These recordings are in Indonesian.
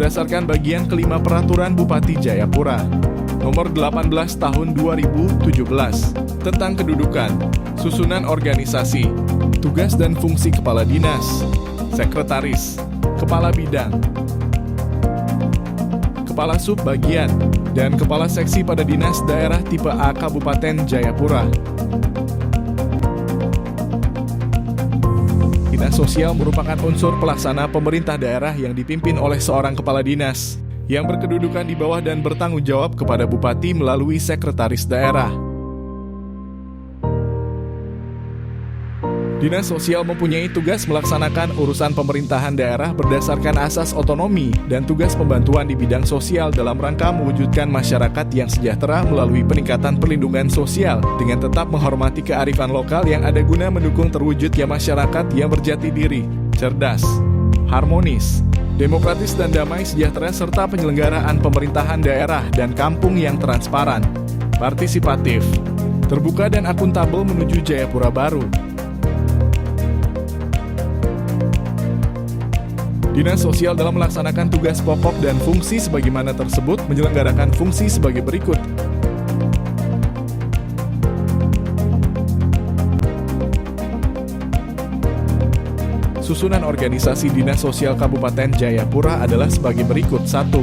berdasarkan bagian kelima Peraturan Bupati Jayapura Nomor 18 Tahun 2017 tentang kedudukan, susunan organisasi, tugas dan fungsi Kepala Dinas, Sekretaris, Kepala Bidang, Kepala Subbagian, dan Kepala Seksi pada Dinas Daerah Tipe A Kabupaten Jayapura. Dinas Sosial merupakan unsur pelaksana pemerintah daerah yang dipimpin oleh seorang kepala dinas yang berkedudukan di bawah dan bertanggung jawab kepada Bupati melalui Sekretaris Daerah. Dinas Sosial mempunyai tugas melaksanakan urusan pemerintahan daerah berdasarkan asas otonomi dan tugas pembantuan di bidang sosial dalam rangka mewujudkan masyarakat yang sejahtera melalui peningkatan perlindungan sosial dengan tetap menghormati kearifan lokal yang ada guna mendukung terwujudnya masyarakat yang berjati diri, cerdas, harmonis, demokratis dan damai sejahtera serta penyelenggaraan pemerintahan daerah dan kampung yang transparan, partisipatif, terbuka dan akuntabel menuju Jayapura baru. Dinas Sosial dalam melaksanakan tugas pokok dan fungsi sebagaimana tersebut menyelenggarakan fungsi sebagai berikut. Susunan organisasi Dinas Sosial Kabupaten Jayapura adalah sebagai berikut. 1.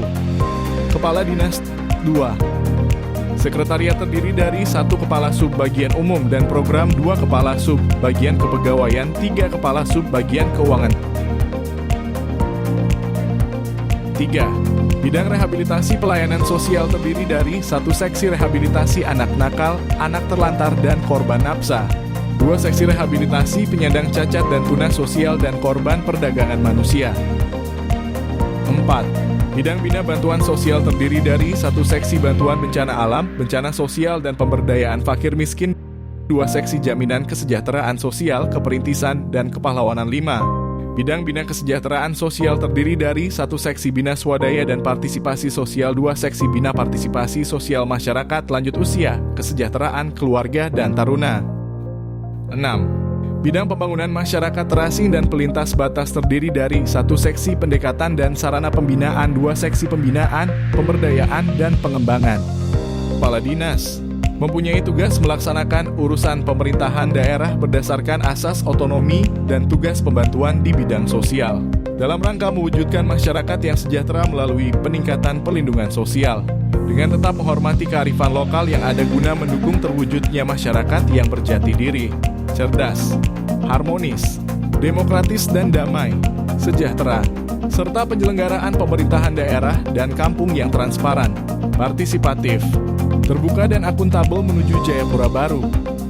Kepala Dinas. 2. Sekretariat terdiri dari 1 Kepala Subbagian Umum dan Program, 2 Kepala Subbagian Kepegawaian, 3 Kepala Subbagian Keuangan. 3. Bidang rehabilitasi pelayanan sosial terdiri dari 1 seksi rehabilitasi anak nakal, anak terlantar dan korban nafsa, 2 seksi rehabilitasi penyandang cacat dan tuna sosial dan korban perdagangan manusia. 4. Bidang bina bantuan sosial terdiri dari 1 seksi bantuan bencana alam, bencana sosial dan pemberdayaan fakir miskin, 2 seksi jaminan kesejahteraan sosial, keperintisan dan kepahlawanan. 5. Bidang bina kesejahteraan sosial terdiri dari 1 seksi bina swadaya dan partisipasi sosial, 2 seksi bina partisipasi sosial masyarakat lanjut usia, kesejahteraan keluarga dan taruna. 6. Bidang pembangunan masyarakat terasing dan pelintas batas terdiri dari 1 seksi pendekatan dan sarana pembinaan, 2 seksi pembinaan, pemberdayaan dan pengembangan. Kepala Dinas mempunyai tugas melaksanakan urusan pemerintahan daerah berdasarkan asas otonomi dan tugas pembantuan di bidang sosial dalam rangka mewujudkan masyarakat yang sejahtera melalui peningkatan perlindungan sosial dengan tetap menghormati kearifan lokal yang ada guna mendukung terwujudnya masyarakat yang berjati diri, cerdas, harmonis, demokratis dan damai, sejahtera, serta penyelenggaraan pemerintahan daerah dan kampung yang transparan, partisipatif, terbuka dan akuntabel menuju Jayapura baru.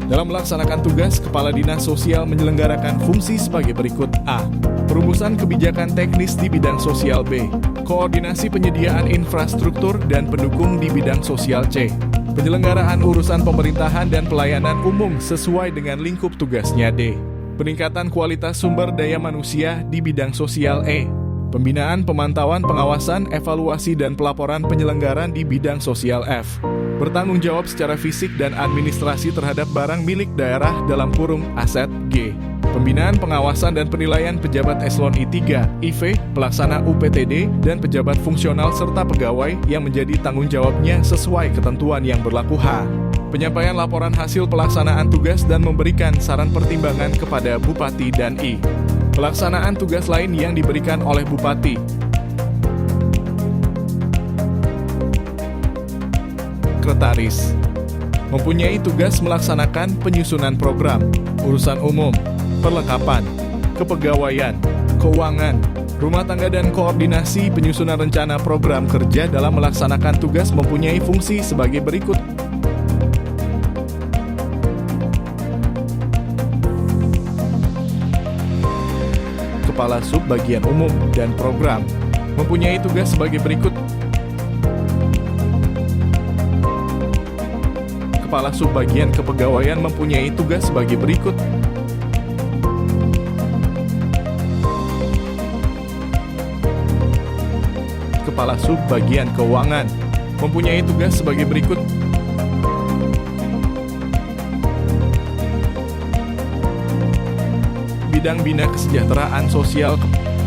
Dalam melaksanakan tugas, Kepala Dinas Sosial menyelenggarakan fungsi sebagai berikut. A. Perumusan kebijakan teknis di bidang sosial. B. Koordinasi penyediaan infrastruktur dan pendukung di bidang sosial. C. Penyelenggaraan urusan pemerintahan dan pelayanan umum sesuai dengan lingkup tugasnya. D. Peningkatan kualitas sumber daya manusia di bidang sosial. E. Pembinaan, pemantauan, pengawasan, evaluasi, dan pelaporan penyelenggaraan di bidang sosial. F. Bertanggung jawab secara fisik dan administrasi terhadap barang milik daerah dalam kurung aset. G. Pembinaan, pengawasan, dan penilaian pejabat eselon I3, IV, pelaksana UPTD, dan pejabat fungsional serta pegawai yang menjadi tanggung jawabnya sesuai ketentuan yang berlaku. H. Penyampaian laporan hasil pelaksanaan tugas dan memberikan saran pertimbangan kepada Bupati dan I. Pelaksanaan tugas lain yang diberikan oleh Bupati. Sekretaris mempunyai tugas melaksanakan penyusunan program, urusan umum, perlengkapan, kepegawaian, keuangan, rumah tangga dan koordinasi penyusunan rencana program kerja dalam melaksanakan tugas mempunyai fungsi sebagai berikut. Kepala Subbagian Umum dan Program mempunyai tugas sebagai berikut. Kepala Subbagian Kepegawaian mempunyai tugas sebagai berikut. Kepala Subbagian Keuangan mempunyai tugas sebagai berikut. Bidang bina kesejahteraan sosial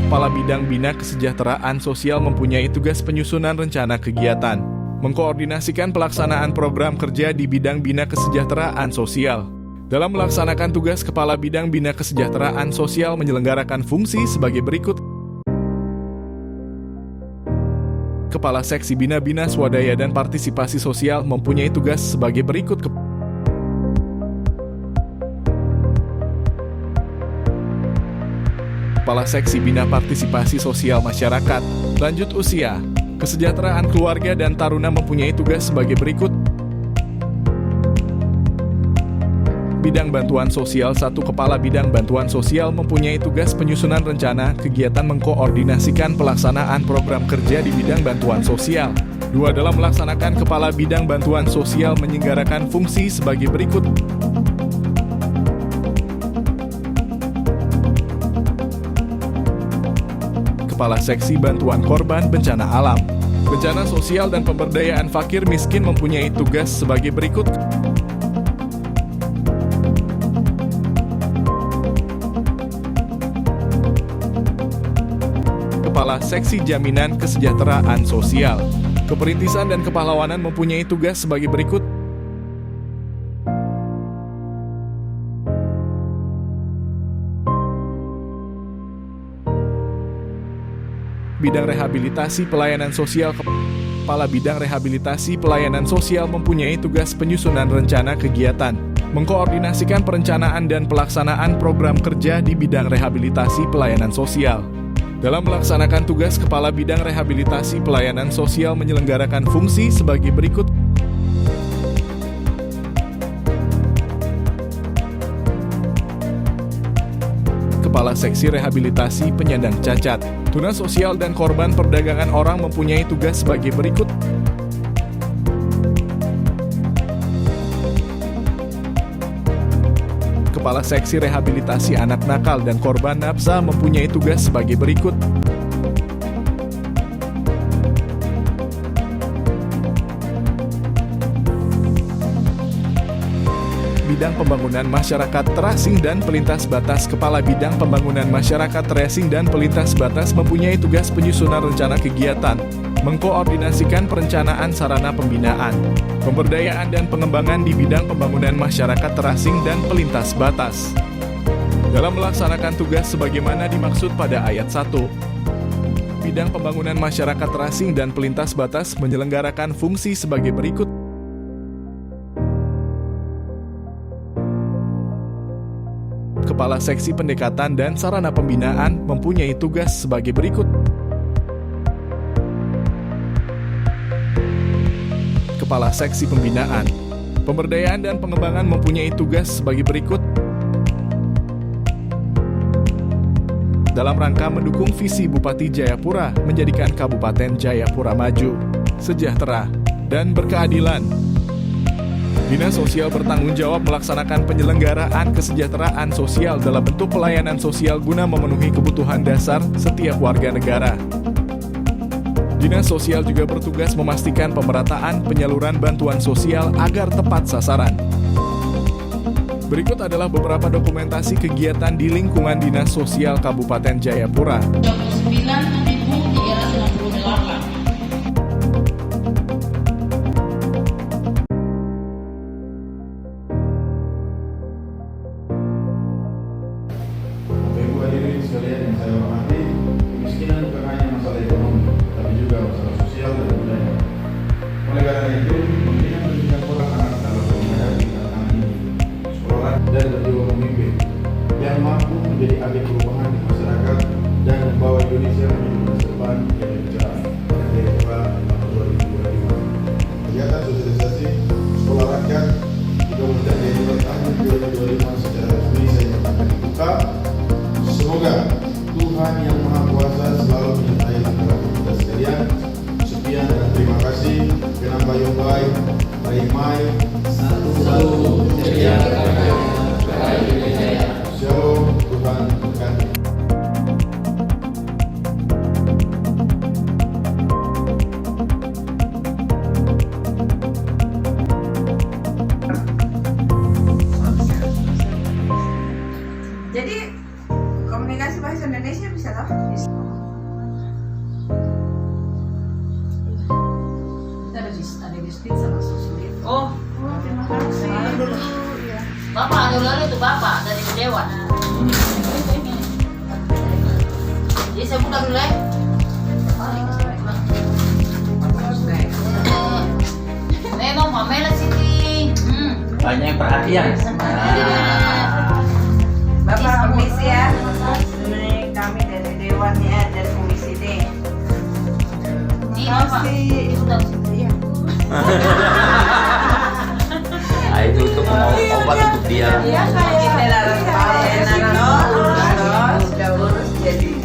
Kepala Bidang Bina Kesejahteraan Sosial mempunyai tugas penyusunan rencana kegiatan, mengkoordinasikan pelaksanaan program kerja di bidang bina kesejahteraan sosial. Dalam melaksanakan tugas, Kepala Bidang Bina Kesejahteraan Sosial menyelenggarakan fungsi sebagai berikut. Kepala Seksi Bina Swadaya dan Partisipasi Sosial mempunyai tugas sebagai berikut. Kepala Seksi Bina Partisipasi Sosial Masyarakat, Lanjut Usia, Kesejahteraan Keluarga dan Taruna mempunyai tugas sebagai berikut. Bidang Bantuan Sosial 1. Kepala Bidang Bantuan Sosial mempunyai tugas penyusunan rencana kegiatan mengkoordinasikan pelaksanaan program kerja di bidang bantuan sosial. 2. Dalam melaksanakan, Kepala Bidang Bantuan Sosial menyelenggarakan fungsi sebagai berikut. Kepala Seksi Bantuan Korban Bencana Alam, Bencana Sosial dan Pemberdayaan Fakir Miskin mempunyai tugas sebagai berikut. Kepala Seksi Jaminan Kesejahteraan Sosial, Keperintisan dan Kepahlawanan mempunyai tugas sebagai berikut. Bidang Rehabilitasi Pelayanan Sosial, Kepala Bidang Rehabilitasi Pelayanan Sosial mempunyai tugas penyusunan rencana kegiatan, mengkoordinasikan perencanaan dan pelaksanaan program kerja di bidang rehabilitasi pelayanan sosial. Dalam melaksanakan tugas, Kepala Bidang Rehabilitasi Pelayanan Sosial menyelenggarakan fungsi sebagai berikut. Kepala Seksi Rehabilitasi Penyandang Cacat, Tunas Sosial dan Korban Perdagangan Orang mempunyai tugas sebagai berikut. Kepala Seksi Rehabilitasi Anak Nakal dan Korban Nafsa mempunyai tugas sebagai berikut. Bidang Pembangunan Masyarakat Terasing dan Pelintas Batas, Kepala Bidang Pembangunan Masyarakat Terasing dan Pelintas Batas mempunyai tugas penyusunan rencana kegiatan, mengkoordinasikan perencanaan sarana pembinaan, pemberdayaan dan pengembangan di bidang pembangunan masyarakat terasing dan pelintas batas. Dalam melaksanakan tugas sebagaimana dimaksud pada ayat 1, Bidang Pembangunan Masyarakat Terasing dan Pelintas Batas menyelenggarakan fungsi sebagai berikut. Kepala Seksi Pendekatan dan Sarana Pembinaan mempunyai tugas sebagai berikut. Kepala Seksi Pembinaan, Pemberdayaan dan Pengembangan mempunyai tugas sebagai berikut. Dalam rangka mendukung visi Bupati Jayapura menjadikan Kabupaten Jayapura maju, sejahtera, dan berkeadilan, Dinas Sosial bertanggung jawab melaksanakan penyelenggaraan kesejahteraan sosial dalam bentuk pelayanan sosial guna memenuhi kebutuhan dasar setiap warga negara. Dinas Sosial juga bertugas memastikan pemerataan penyaluran bantuan sosial agar tepat sasaran. Berikut adalah beberapa dokumentasi kegiatan di lingkungan Dinas Sosial Kabupaten Jayapura. 39.368. Sekalian yang saya hormati, kemiskinan bukan hanya masalah ekonomi, tapi juga masalah sosial dan budaya. Oleh karena itu, membina pendidikan pola anak dalam menghadapi tantangan ini, sekolah dan berjiwa pemimpin yang mampu menjadi agen perubahan di masyarakat dan membawa Indonesia menuju masa depan yang lebih cerah. Jayapura tahun 2025. Kegiatan sosialisasi sekolah rakyat di Kabupaten Jayapura tahun 2025 secara resmi saya nyatakan dibuka. Semoga Tuhan Yang Maha Kuasa selalu menyertai antara kita sekalian. Sekian dan terima kasih. Kenapa Yobai, Mai, satu ceria, Shalom, Tuhan berkati. Jadi komunikasi bahasa Indonesia bisa toh? Bapak lalu itu bapak dari Dewan. Jadi saya buka dulu ya. Memang Pamela Siti. Banyak perhatian. Bapak permisi ya. Ini kami dari Dewan ya, dari Komisi D. Ini bapak. Sudah. Nah, itu untuk obat untuk dia. Iya kita dalam pelayanan udah urus jadi.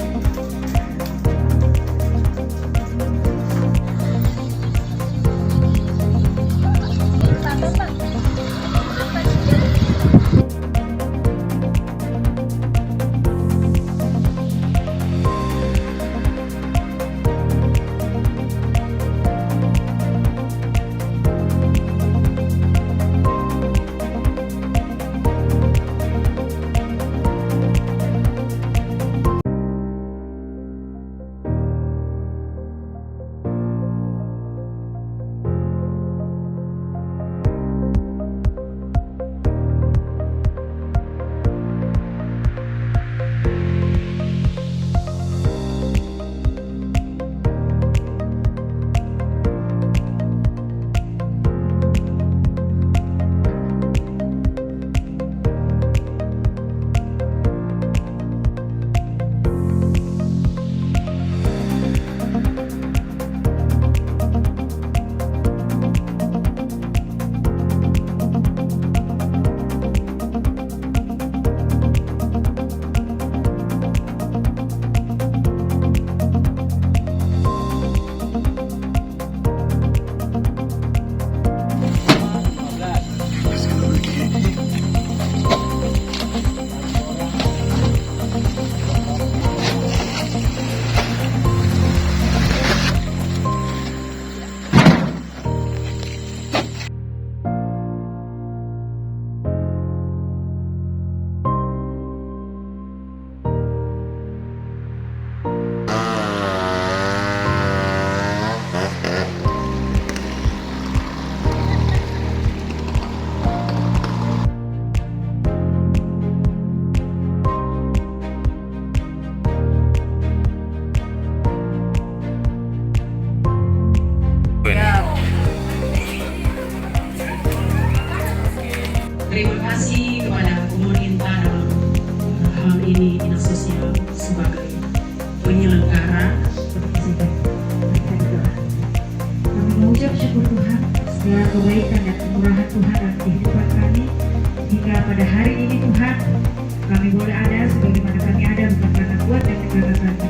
Terima kasih kepada pemerintah dalam hal ini dinas sosial sebagai penyelenggara. Kami mengucap syukur Tuhan segala kebaikan dan kemurahan Tuhan dalam kehidupan kami hingga pada hari ini Tuhan kami boleh ada sebagaimana kami ada bukan karena kuat dan tenaga kami.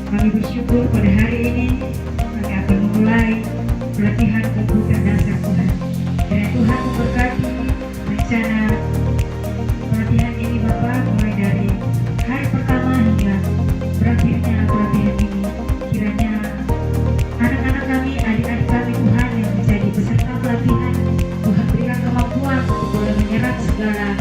Kami bersyukur pada hari ini kami akan memulai pelatihan komputer dasar Tuhan. Dan Tuhan memberkati rencana pelatihan ini Bapak mulai dari hari pertama hingga berakhirnya pelatihan ini. Kiranya anak-anak kami, adik-adik kami Tuhan yang menjadi peserta pelatihan, Tuhan berikan kemampuan untuk boleh menyerap segala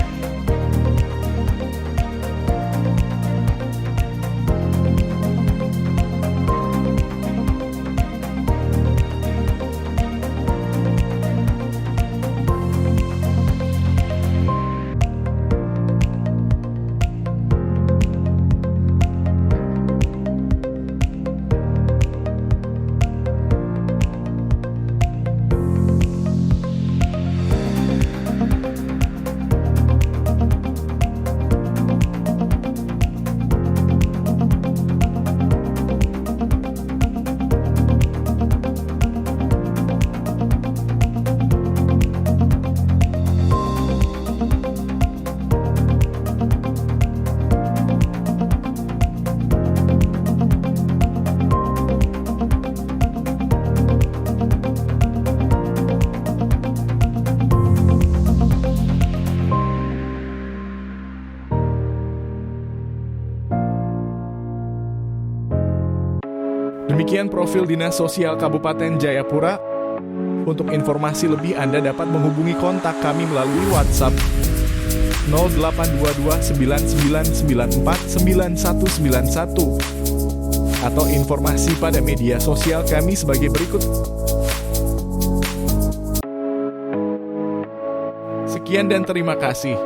Demikian profil Dinas Sosial Kabupaten Jayapura. Untuk informasi lebih Anda dapat menghubungi kontak kami melalui WhatsApp 082299499191 atau informasi pada media sosial kami sebagai berikut. Sekian Sekian dan terima kasih.